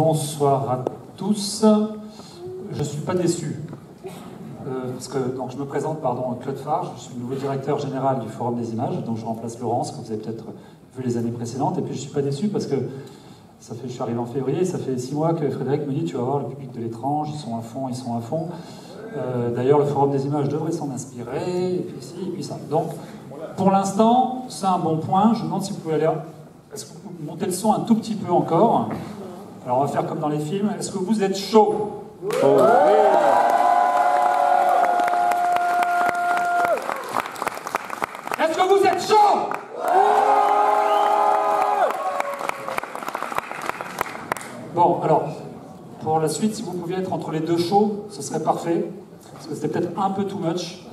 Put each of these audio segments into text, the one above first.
Bonsoir à tous. Je ne suis pas déçu. Donc je me présente, Claude Farge, je suis le nouveau directeur général du Forum des images, donc je remplace Laurence, que vous avez peut-être vu les années précédentes, et puis je ne suis pas déçu parce que je suis arrivé en février, ça fait 6 mois que Frédéric me dit tu vas voir le public de l'étrange, ils sont à fond, ils sont à fond. D'ailleurs le Forum des images devrait s'en inspirer, et puis ci, et puis ça. Donc pour l'instant, c'est un bon point, je me demande si vous pouvez aller... Est-ce que vous pouvez monter le son un tout petit peu encore? Alors on va faire comme dans les films, est-ce que vous êtes chaud? Est-ce que vous êtes chaud? Bon, alors, pour la suite, si vous pouviez être entre les deux shows, ce serait parfait, parce que c'était peut-être un peu too much.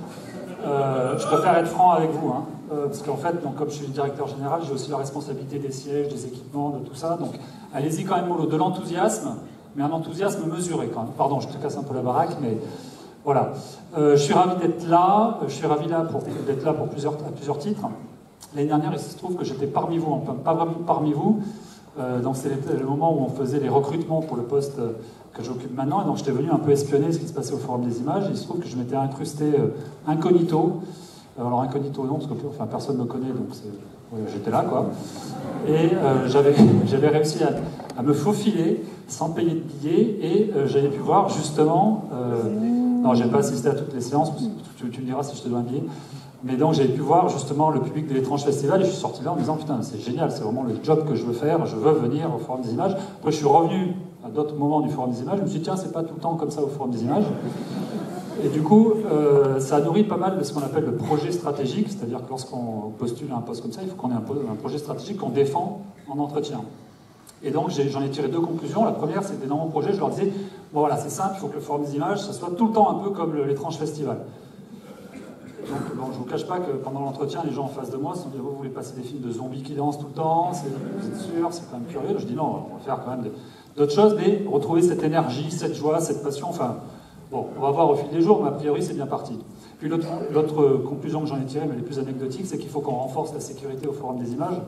Je préfère être franc avec vous, parce qu'en fait, donc, comme je suis le directeur général, j'ai aussi la responsabilité des sièges, des équipements, de tout ça, donc allez-y quand même mollo, de l'enthousiasme, mais un enthousiasme mesuré quand même. Pardon, je te casse un peu la baraque, mais voilà. Je suis ravi d'être là, d'être là pour plusieurs titres. L'année dernière, il se trouve que j'étais parmi vous, enfin, pas vraiment parmi vous, donc c'était le moment où on faisait les recrutements pour le poste que j'occupe maintenant, et donc j'étais venu un peu espionner ce qui se passait au Forum des images, et il se trouve que je m'étais incrusté incognito. Alors incognito non, parce que personne ne me connaît, donc j'étais là, quoi. Et j'avais réussi à me faufiler sans payer de billets, et j'avais pu voir justement... non, j'ai pas assisté à toutes les séances, tu me diras si je te dois un billet. Mais donc j'avais pu voir justement le public de l'étrange festival, et je suis sorti là en me disant putain c'est génial, c'est vraiment le job que je veux faire, je veux venir au Forum des images. Après je suis revenu à d'autres moments du Forum des images, je me suis dit tiens c'est pas tout le temps comme ça au Forum des images. Et du coup ça a nourri pas mal de ce qu'on appelle le projet stratégique, c'est-à-dire que lorsqu'on postule à un poste comme ça, il faut qu'on ait un projet stratégique qu'on défend en entretien. Et donc j'en ai tiré deux conclusions. La première c'est dans mon projet, je leur disais bon voilà c'est simple, il faut que le Forum des images ça soit tout le temps un peu comme l'étrange festival. Donc, bon, je ne vous cache pas que pendant l'entretien, les gens en face de moi se sont dit vous voulez passer des films de zombies qui dansent tout le temps, vous êtes sûr, c'est quand même curieux. Je dis non, on va faire quand même d'autres choses, mais retrouver cette énergie, cette joie, cette passion, enfin, bon, on va voir au fil des jours, mais a priori c'est bien parti. Puis l'autre conclusion que j'en ai tirée, mais les plus anecdotiques, c'est qu'il faut qu'on renforce la sécurité au Forum des images,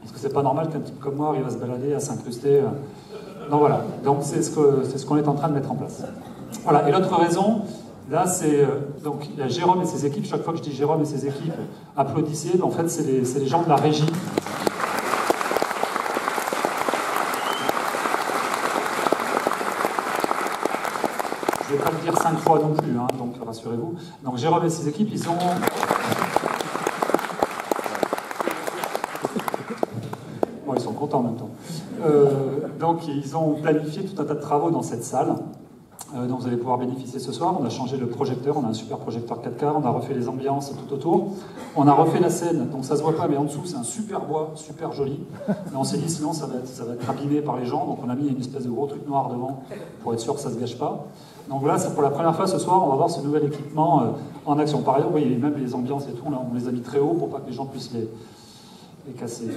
parce que c'est pas normal qu'un type comme moi arrive à se balader, à s'incruster. Donc voilà, donc c'est ce qu'on est en train de mettre en place. Voilà, et l'autre raison... Là, donc il y a Jérôme et ses équipes. Chaque fois que je dis Jérôme et ses équipes, applaudissez. En fait, c'est les gens de la régie. Je ne vais pas le dire 5 fois non plus, donc rassurez-vous. Donc Jérôme et ses équipes, ils ont... Bon, ils sont contents en même temps. Donc ils ont planifié tout un tas de travaux dans cette salle. Dont vous allez pouvoir bénéficier ce soir. On a changé le projecteur, on a un super projecteur 4K, on a refait les ambiances tout autour. On a refait la scène, donc ça se voit pas, mais en dessous c'est un super bois, super joli. Mais on s'est dit sinon ça va être abîmé par les gens, donc on a mis une espèce de gros truc noir devant pour être sûr que ça se gâche pas. Donc voilà, c'est pour la première fois ce soir, on va voir ce nouvel équipement en action. Par ailleurs, oui, même les ambiances et tout, là, on les a mis très haut pour pas que les gens puissent les casser.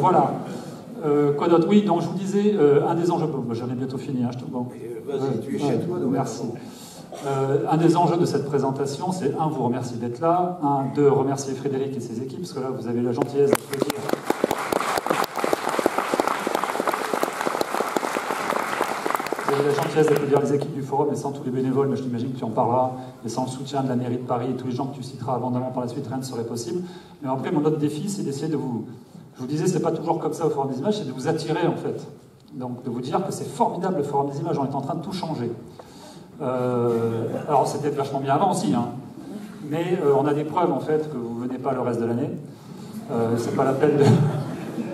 Voilà. Quoi d'autre? Oui, donc je vous disais, un des enjeux, j'en ai bientôt fini, bon. Vas-y, tu es chez toi, donc merci. Un des enjeux de cette présentation, c'est vous remercier d'être là, deux, remercier Frédéric et ses équipes, parce que là, vous avez la gentillesse d'applaudir. Vous avez la gentillesse d'applaudir les équipes du Forum, et sans tous les bénévoles, mais je t'imagine que tu en parleras, et sans le soutien de la mairie de Paris et tous les gens que tu citeras abondamment par la suite, rien ne serait possible. Mais après, mon autre défi, c'est d'essayer de vous... Je vous disais, c'est pas toujours comme ça au Forum des images, c'est de vous attirer en fait. Donc de vous dire que c'est formidable le Forum des images, on est en train de tout changer. Alors c'était vachement bien avant aussi, mais on a des preuves en fait que vous venez pas le reste de l'année. C'est pas la peine de...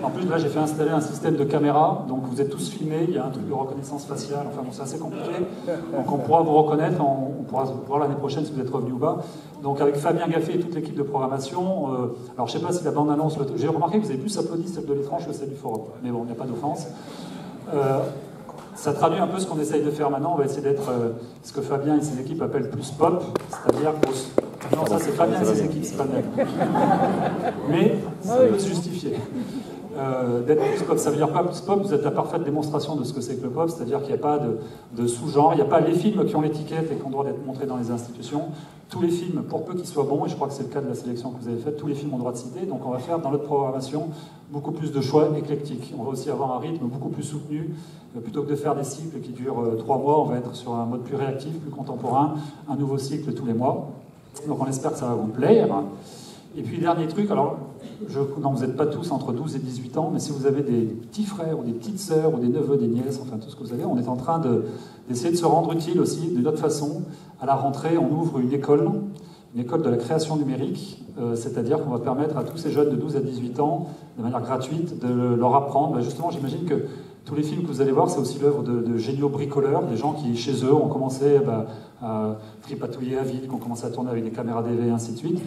En plus là j'ai fait installer un système de caméra, donc vous êtes tous filmés, il y a un truc de reconnaissance faciale, enfin bon c'est assez compliqué. Donc on pourra vous reconnaître, on pourra voir l'année prochaine si vous êtes revenu ou pas. Donc avec Fabien Gaffé et toute l'équipe de programmation, alors je sais pas si la bande-annonce... J'ai remarqué que vous avez plus applaudi celle de l'étrange que celle du Forum, mais bon, il n'y a pas d'offense. Ça traduit un peu ce qu'on essaye de faire maintenant, on va essayer d'être ce que Fabien et ses équipes appellent plus pop, c'est-à-dire... Non, ça c'est Fabien et ses équipes, c'est pas bien. Mais ça peut se justifier. d'être plus pop. Ça veut dire pas plus pop, vous êtes la parfaite démonstration de ce que c'est que le pop, c'est-à-dire qu'il n'y a pas de sous-genre, il n'y a pas les films qui ont l'étiquette et qui ont le droit d'être montrés dans les institutions. Tous les films, pour peu qu'ils soient bons, et je crois que c'est le cas de la sélection que vous avez faite, tous les films ont le droit de citer, donc on va faire dans notre programmation beaucoup plus de choix éclectiques. On va aussi avoir un rythme beaucoup plus soutenu. Plutôt que de faire des cycles qui durent 3 mois, on va être sur un mode plus réactif, plus contemporain, un nouveau cycle tous les mois. Donc on espère que ça va vous plaire. Et puis dernier truc, alors non, vous n'êtes pas tous entre 12 et 18 ans, mais si vous avez des petits frères ou des petites sœurs ou des neveux, des nièces, enfin tout ce que vous avez, on est en train d'essayer de se rendre utile aussi d'une autre façon. À la rentrée, on ouvre une école de la création numérique, c'est-à-dire qu'on va permettre à tous ces jeunes de 12 à 18 ans, de manière gratuite, de leur apprendre. Justement, j'imagine que tous les films que vous allez voir, c'est aussi l'œuvre de géniaux bricoleurs, des gens qui, chez eux, ont commencé à tripatouiller à vide, qui ont commencé à tourner avec des caméras DV et ainsi de suite.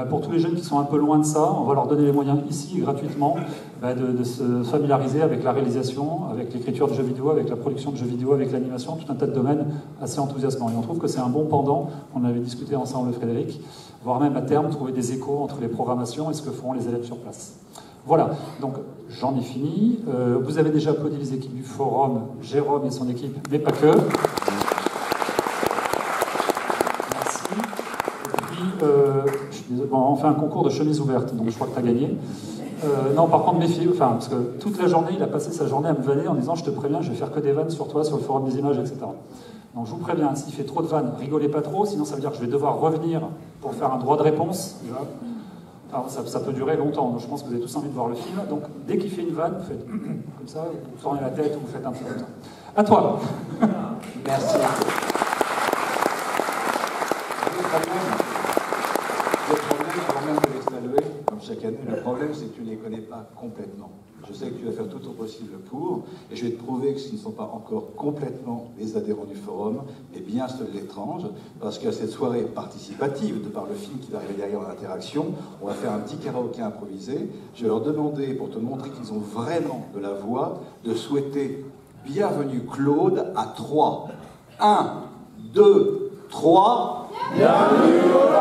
Pour tous les jeunes qui sont un peu loin de ça, on va leur donner les moyens ici, gratuitement, de se familiariser avec la réalisation, avec l'écriture de jeux vidéo, avec la production de jeux vidéo, avec l'animation, tout un tas de domaines assez enthousiasmants. Et on trouve que c'est un bon pendant, on avait discuté ensemble, Frédéric, voire même à terme trouver des échos entre les programmations et ce que feront les élèves sur place. Voilà, donc j'en ai fini. Vous avez déjà applaudi les équipes du forum, Jérôme et son équipe, mais pas que. Merci. Et puis, on fait un concours de chemises ouvertes, donc je crois que tu as gagné. Non, par contre, méfie, parce que toute la journée, il a passé sa journée à me vanner en disant « Je te préviens, je vais faire que des vannes sur toi, sur le forum des images, etc. » Donc je vous préviens, s'il fait trop de vannes, rigolez pas trop, sinon ça veut dire que je vais devoir revenir pour faire un droit de réponse. Alors, ça peut durer longtemps, donc je pense que vous avez tous envie de voir le film. Donc, dès qu'il fait une vanne, vous faites comme ça, vous tournez la tête ou vous faites un peu comme ça. À toi. Merci. Le problème, quand même, de l'extalouer, comme chaque année, le problème, c'est que tu ne les connais pas complètement. Je sais que tu vas faire tout au possible pour, et je vais te prouver que ce ne sont pas encore complètement les adhérents du forum, mais bien ceux de l'étrange, parce qu'à cette soirée participative, de par le film qui va arriver derrière en interaction, on va faire un petit karaoké improvisé. Je vais leur demander, pour te montrer qu'ils ont vraiment de la voix, de souhaiter bienvenue Claude à 3. 1, 2, 3. Bienvenue Claude.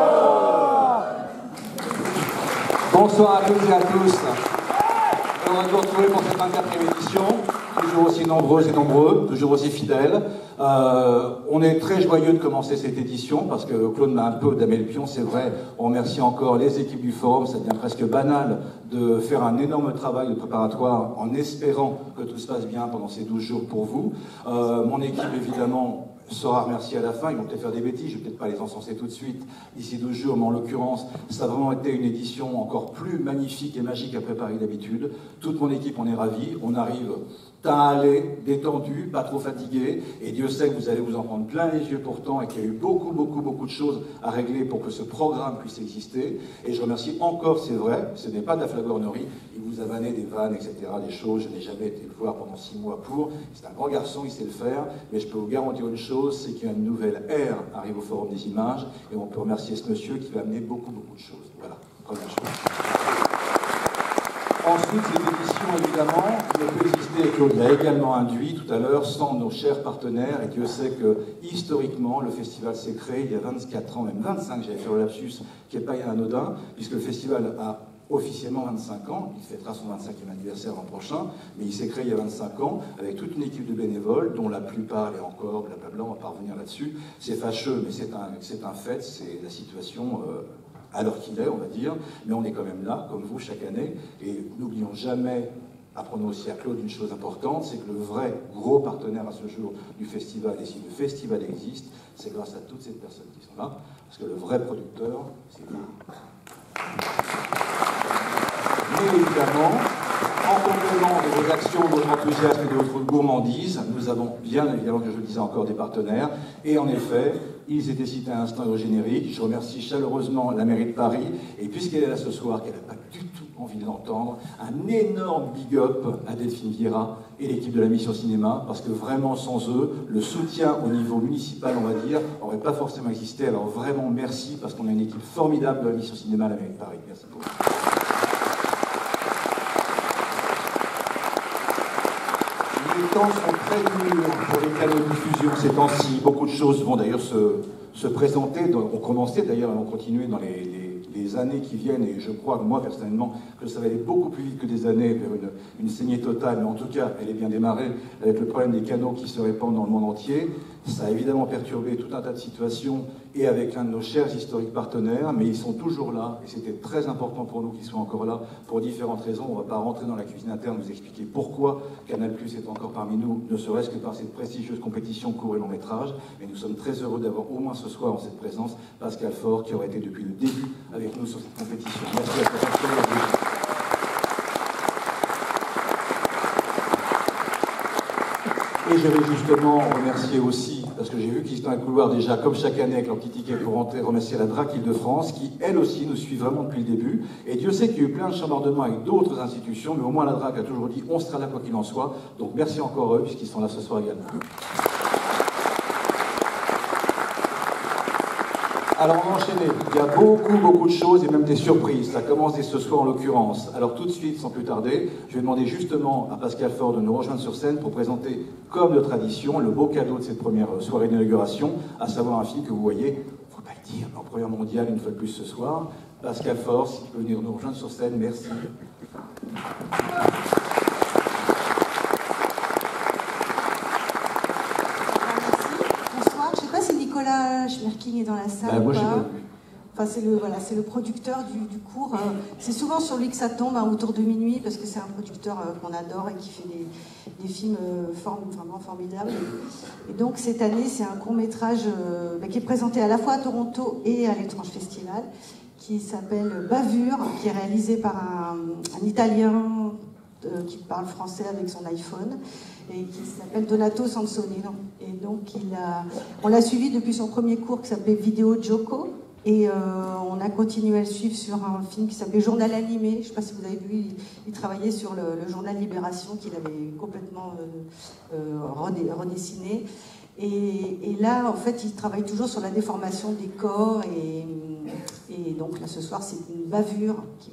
Bonsoir à toutes et à tous. On va nous retrouver pour cette 24e édition, toujours aussi nombreuses et nombreux, toujours aussi fidèles. On est très joyeux de commencer cette édition parce que Claude m'a un peu damé le pion, c'est vrai. On remercie encore les équipes du forum, ça devient presque banal de faire un énorme travail de préparatoire en espérant que tout se passe bien pendant ces 12 jours pour vous. Mon équipe, évidemment, sera remercié à la fin, ils vont peut-être faire des bêtises, je ne vais peut-être pas les encenser tout de suite d'ici 12 jours, mais en l'occurrence, ça a vraiment été une édition encore plus magnifique et magique à préparer que d'habitude. Toute mon équipe, on est ravis, on arrive teint allé, détendu, pas trop fatigué, et Dieu sait que vous allez vous en prendre plein les yeux pourtant, et qu'il y a eu beaucoup de choses à régler pour que ce programme puisse exister. Et je remercie encore, c'est vrai, ce n'est pas de la flagornerie, il vous a vanné des vannes, etc., des choses, je n'ai jamais été le voir pendant 6 mois pour, c'est un grand garçon, il sait le faire, mais je peux vous garantir une chose, c'est qu'il y a une nouvelle ère arrive au Forum des Images, et on peut remercier ce monsieur qui va amener beaucoup de choses. Voilà, première chose. Ensuite, cette édition, évidemment, ne peut exister, et Claude l'a également induit tout à l'heure, sans nos chers partenaires. Et Dieu sait que, historiquement, le festival s'est créé il y a 24 ans, même 25, j'avais fait le lapsus, qui n'est pas anodin, puisque le festival a officiellement 25 ans, il fêtera son 25e anniversaire l'an prochain, mais il s'est créé il y a 25 ans, avec toute une équipe de bénévoles, dont la plupart, et encore, blablabla, on va pas revenir là-dessus. C'est fâcheux, mais c'est un fait, c'est la situation... à l'heure qu'il est, on va dire, mais on est quand même là, comme vous, chaque année, et n'oublions jamais, apprenons aussi à Claude une chose importante, c'est que le vrai gros partenaire à ce jour du festival, et si le festival existe, c'est grâce à toutes ces personnes qui sont là, parce que le vrai producteur, c'est vous. Mais évidemment, en complément de vos actions, de votre enthousiasme et de votre gourmandise, nous avons bien évidemment, que je le disais encore, des partenaires. Et en effet, ils étaient cités à l'instant au générique. Je remercie chaleureusement la mairie de Paris. Et puisqu'elle est là ce soir, qu'elle n'a pas du tout envie de l'entendre, un énorme big up à Delphine Vieira et l'équipe de la Mission Cinéma, parce que vraiment sans eux, le soutien au niveau municipal, on va dire, n'aurait pas forcément existé. Alors vraiment merci, parce qu'on a une équipe formidable de la Mission Cinéma à la mairie de Paris. Merci beaucoup. Les temps sont très durs pour les canaux de diffusion ces temps-ci. Beaucoup de choses vont d'ailleurs se présenter. On commençait d'ailleurs, on continuait dans les les années qui viennent, et je crois, moi personnellement, que ça va aller beaucoup plus vite que des années vers une saignée totale, mais en tout cas, elle est bien démarrée avec le problème des canaux qui se répandent dans le monde entier. Ça a évidemment perturbé tout un tas de situations, et avec l'un de nos chers historiques partenaires, mais ils sont toujours là, et c'était très important pour nous qu'ils soient encore là, pour différentes raisons. On ne va pas rentrer dans la cuisine interne, vous expliquer pourquoi Canal+ est encore parmi nous, ne serait-ce que par cette prestigieuse compétition court et long métrage, mais nous sommes très heureux d'avoir au moins ce soir en cette présence Pascal Faure, qui aurait été depuis le début avec nous sur cette compétition. Merci à tous. Et je vais justement remercier aussi, parce que j'ai vu qu'ils sont dans le couloir déjà, comme chaque année, avec leur petit ticket pour rentrer, remercier la DRAC Île-de-France, qui, elle aussi, nous suit vraiment depuis le début. Et Dieu sait qu'il y a eu plein de chambardements avec d'autres institutions, mais au moins la DRAC a toujours dit, on sera là quoi qu'il en soit. Donc merci encore eux, puisqu'ils sont là ce soir également. Alors on va enchaîner, il y a beaucoup de choses et même des surprises, ça commence dès ce soir en l'occurrence. Alors tout de suite, sans plus tarder, je vais demander justement à Pascal Faure de nous rejoindre sur scène pour présenter, comme de tradition, le beau cadeau de cette première soirée d'inauguration, à savoir un film que vous voyez, il ne faut pas le dire, en première mondiale une fois de plus ce soir. Pascal Faure, si tu peux venir nous rejoindre sur scène, merci. Schmerking est dans la salle. Moi, enfin, c'est le producteur du cours. C'est souvent sur lui que ça tombe autour de minuit parce que c'est un producteur qu'on adore et qui fait des films vraiment formidables. Et donc cette année, c'est un court-métrage qui est présenté à la fois à Toronto et à l'Étrange Festival, qui s'appelle Bavure, qui est réalisé par un Italien qui parle français avec son iPhone et qui s'appelle Donato Sansonino. Et donc on l'a suivi depuis son premier cours qui s'appelait Vidéo Gioco, et on a continué à le suivre sur un film qui s'appelait Journal animé. Je ne sais pas si vous avez vu, il travaillait sur le journal Libération qu'il avait complètement redessiné. Et là, en fait, il travaille toujours sur la déformation des corps, et donc là, ce soir, c'est une bavure qui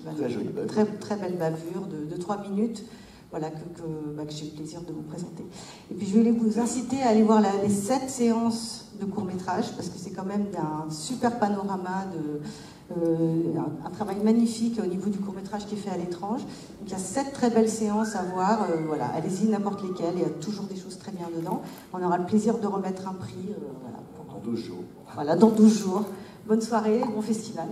va très jolie bavure. Très belle bavure de 3 minutes, voilà, que j'ai le plaisir de vous présenter. Et puis, je vais vous inciter à aller voir les 7 séances de court-métrage, parce que c'est quand même un super panorama, un travail magnifique au niveau du court-métrage qui est fait à l'étrange. Donc il y a 7 très belles séances à voir, voilà, allez-y n'importe lesquelles, il y a toujours des choses très bien dedans. On aura le plaisir de remettre un prix voilà, dans 12 jours. Voilà, dans 12 jours. Bonne soirée, bon festival.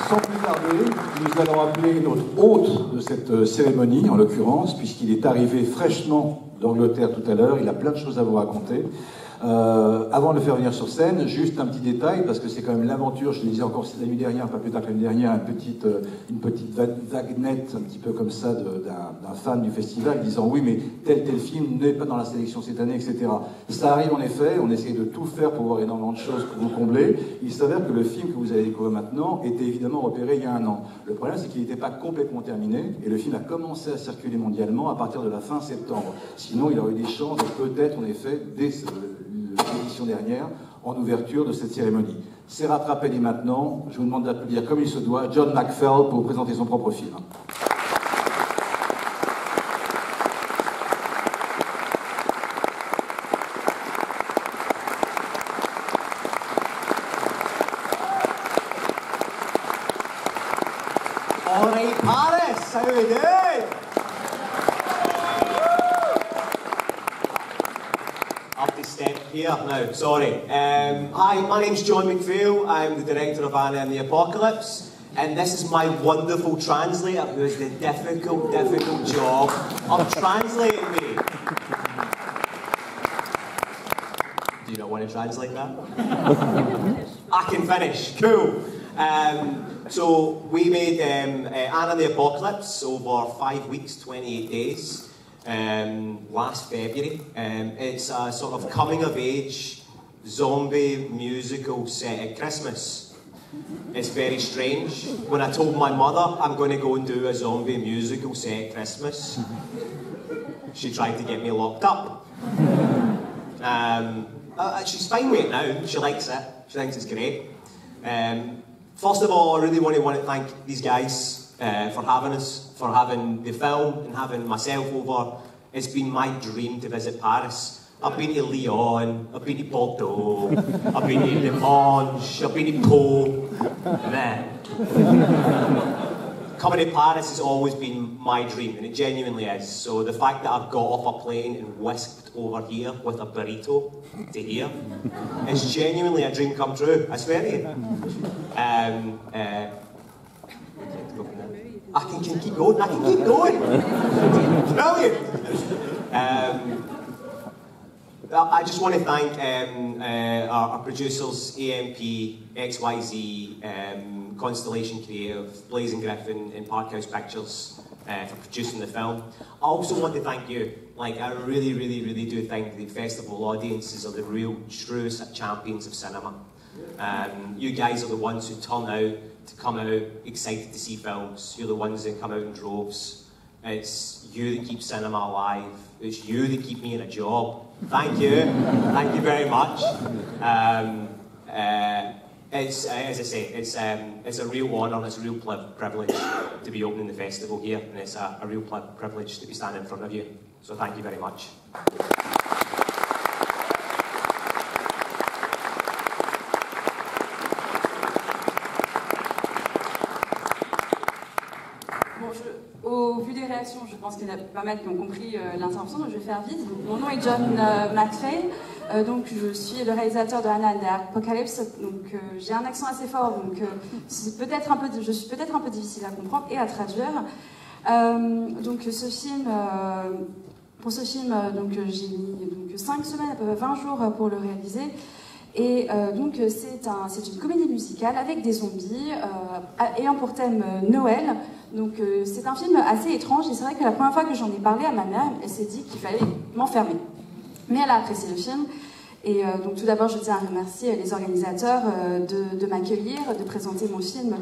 Sans plus tarder, nous allons appeler notre hôte de cette cérémonie, en l'occurrence, puisqu'il est arrivé fraîchement d'Angleterre tout à l'heure, il a plein de choses à vous raconter. Avant de le faire venir sur scène, juste un petit détail, parce que c'est quand même l'aventure, je le disais encore la nuit dernière, pas plus tard que l'année dernière, une petite vaguenette, un petit peu comme ça, d'un fan du festival, disant oui, mais tel film n'est pas dans la sélection cette année, etc. Ça arrive en effet, on essaye de tout faire pour voir énormément de choses pour vous combler. Il s'avère que le film que vous allez découvrir maintenant était évidemment repéré il y a 1 an. Le problème, c'est qu'il n'était pas complètement terminé, et le film a commencé à circuler mondialement à partir de la fin septembre. Sinon, il aurait eu des chances d'être peut-être, en effet, dès l'édition dernière, en ouverture de cette cérémonie. C'est rattrapé dès maintenant. Je vous demande d'applaudir comme il se doit John McFell pour vous présenter son propre film. All right, Paris, how we doing? I have to step here now, sorry. Hi, my name's John McPhail. I'm the director of Anna and the Apocalypse. And this is my wonderful translator who has the difficult job of translating me. Do you not want to translate that? I can finish, cool. So we made Anna and the Apocalypse over 5 weeks, 28 days. Last February. It's a sort of coming-of-age zombie musical set at Christmas. It's very strange. When I told my mother I'm going to go and do a zombie musical set at Christmas, she tried to get me locked up. She's fine with it now. She likes it. She thinks it's great. First of all, I really want to thank these guys for having us, for having the film and having myself over. It's been my dream to visit Paris. I've been to Lyon, I've been to Bordeaux, I've been to Le Mans, I've been to Pau. Man. Coming to Paris has always been my dream, and it genuinely is. So the fact that I've got off a plane and whisked over here with a burrito to here is genuinely a dream come true, I swear to you. I can keep going, Brilliant! I just want to thank our producers, AMP, XYZ, Constellation Creative, Blazing Griffin and Parkhouse Pictures for producing the film. I also want to thank you. Like, I really, really, really do think the festival audiences are the real true champions of cinema. You guys are the ones who come out excited to see films. You're the ones that come out in droves. It's you that keep cinema alive. It's you that keep me in a job. Thank you. Thank you very much. It's, as I say, it's a real honour and it's a real privilege to be opening the festival here, and it's a real privilege to be standing in front of you. So thank you very much. Au vu des réactions, je pense qu'il y en a pas mal qui ont compris l'intervention, donc je vais faire vite. Donc, mon nom est John McFay, donc je suis le réalisateur de Anna and the Apocalypse, donc j'ai un accent assez fort, donc je suis peut-être un peu difficile à comprendre et à traduire. Donc ce film, pour ce film, j'ai mis 5 semaines, à peu près 20 jours pour le réaliser. Et donc c'est une comédie musicale avec des zombies ayant pour thème Noël. Donc c'est un film assez étrange et c'est vrai que la première fois que j'en ai parlé à ma mère, elle s'est dit qu'il fallait m'enfermer. Mais elle a apprécié le film. Et donc tout d'abord je tiens à remercier les organisateurs de m'accueillir, de présenter mon film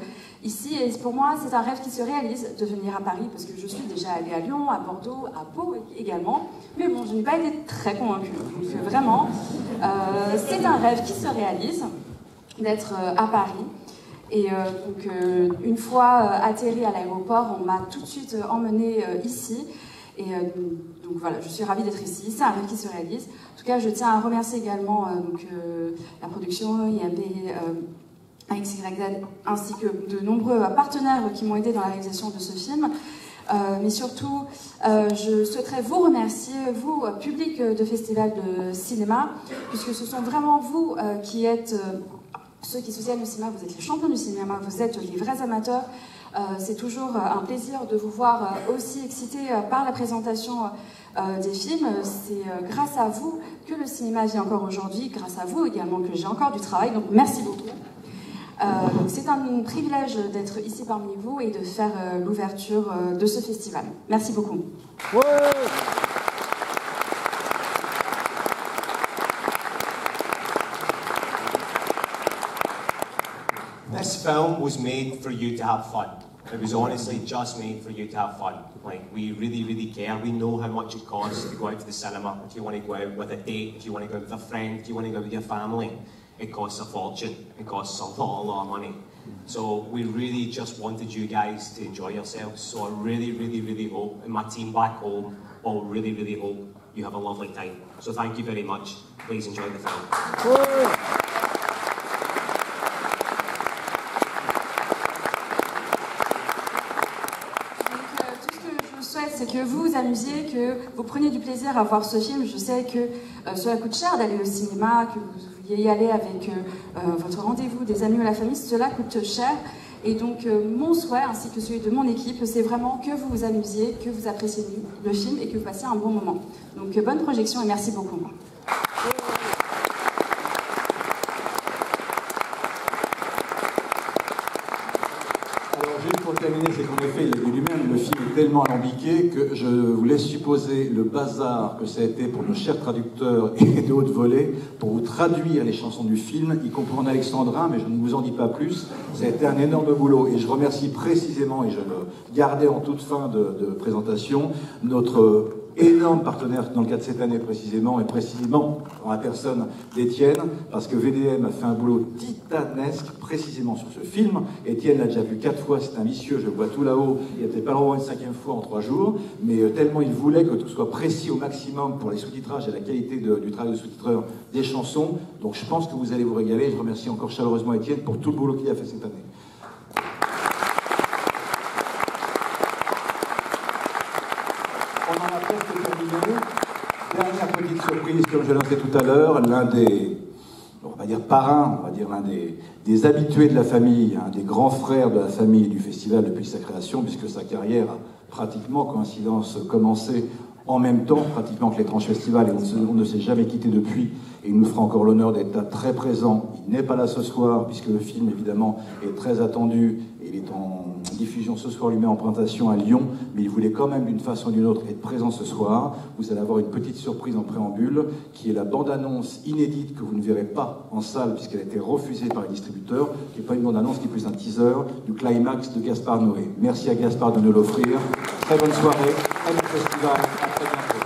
ici. Et pour moi c'est un rêve qui se réalise de venir à Paris parce que je suis déjà allée à Lyon, à Bordeaux, à Pau également. Mais bon, je n'ai pas été très convaincue. Donc vraiment, c'est un rêve qui se réalise d'être à Paris. Et donc une fois atterri à l'aéroport, on m'a tout de suite emmenée ici. Et donc voilà, je suis ravie d'être ici. C'est un rêve qui se réalise. En tout cas, je tiens à remercier également la production, IMB, XYZ, ainsi que de nombreux partenaires qui m'ont aidé dans la réalisation de ce film. Mais surtout, je souhaiterais vous remercier, vous, public de Festival de Cinéma, puisque ce sont vraiment vous qui êtes ceux qui soutiennent le cinéma, vous êtes les champions du cinéma, vous êtes les vrais amateurs. C'est toujours un plaisir de vous voir aussi excités par la présentation des films. C'est grâce à vous que le cinéma vit encore aujourd'hui, grâce à vous également que j'ai encore du travail, donc merci beaucoup. C'est un privilège d'être ici parmi vous et de faire l'ouverture de ce festival. Merci beaucoup. Ouais. This film was made for you to have fun. It was honestly just made for you to have fun. Like, we really, really care. We know how much it costs to go out to the cinema. If you want to go out with a date, if you want to go out with a friend, if you want to go out with your family, it costs a fortune. It costs a lot of money. So we really just wanted you guys to enjoy yourselves. So I really, really, really hope, and my team back home all really, really hope you have a lovely time. So thank you very much. Please enjoy the film. C'est que vous vous amusiez, que vous preniez du plaisir à voir ce film. Je sais que cela coûte cher d'aller au cinéma, que vous vouliez y aller avec votre rendez-vous, des amis ou la famille, cela coûte cher. Et donc mon souhait, ainsi que celui de mon équipe, c'est vraiment que vous vous amusiez, que vous appréciez le film et que vous passiez un bon moment. Donc bonne projection et merci beaucoup. Pour terminer, c'est qu'en effet, il a dit lui-même, le film est tellement alambiqué que je vous laisse supposer le bazar que ça a été pour nos chers traducteurs et de haute volée pour vous traduire les chansons du film, y compris en alexandrin, mais je ne vous en dis pas plus. Ça a été un énorme boulot et je remercie précisément, et je le gardais en toute fin de présentation, notre énorme partenaire dans le cas de cette année précisément, et précisément en la personne d'Étienne, parce que VDM a fait un boulot titanesque précisément sur ce film. Étienne l'a déjà vu 4 fois, c'est un vicieux, je le vois tout là-haut, il n'a peut-être pas le droit une 5e fois en 3 jours, mais tellement il voulait que tout soit précis au maximum pour les sous-titrages et la qualité du travail de sous-titreur des chansons. Donc je pense que vous allez vous régaler. Je remercie encore chaleureusement Étienne pour tout le boulot qu'il a fait cette année. On en a presque terminé. Dernière petite surprise, comme je l'ai fait tout à l'heure, l'un des, on va dire parrains, on va dire l'un des habitués de la famille, un des grands frères de la famille du festival depuis sa création, puisque sa carrière a pratiquement, coïncidence, commencé en même temps, pratiquement que l'étrange festival, et on ne s'est jamais quitté depuis, et il nous fera encore l'honneur d'être très présent. Il n'est pas là ce soir, puisque le film, évidemment, est très attendu, et il est en diffusion ce soir, lui-même en présentation à Lyon, mais il voulait quand même, d'une façon ou d'une autre, être présent ce soir. Vous allez avoir une petite surprise en préambule, qui est la bande-annonce inédite que vous ne verrez pas en salle, puisqu'elle a été refusée par les distributeurs, qui n'est pas une bande-annonce, qui est plus un teaser du climax de Gaspard Noé. Merci à Gaspard de nous l'offrir. Très bonne soirée, très bon festival, à très bientôt.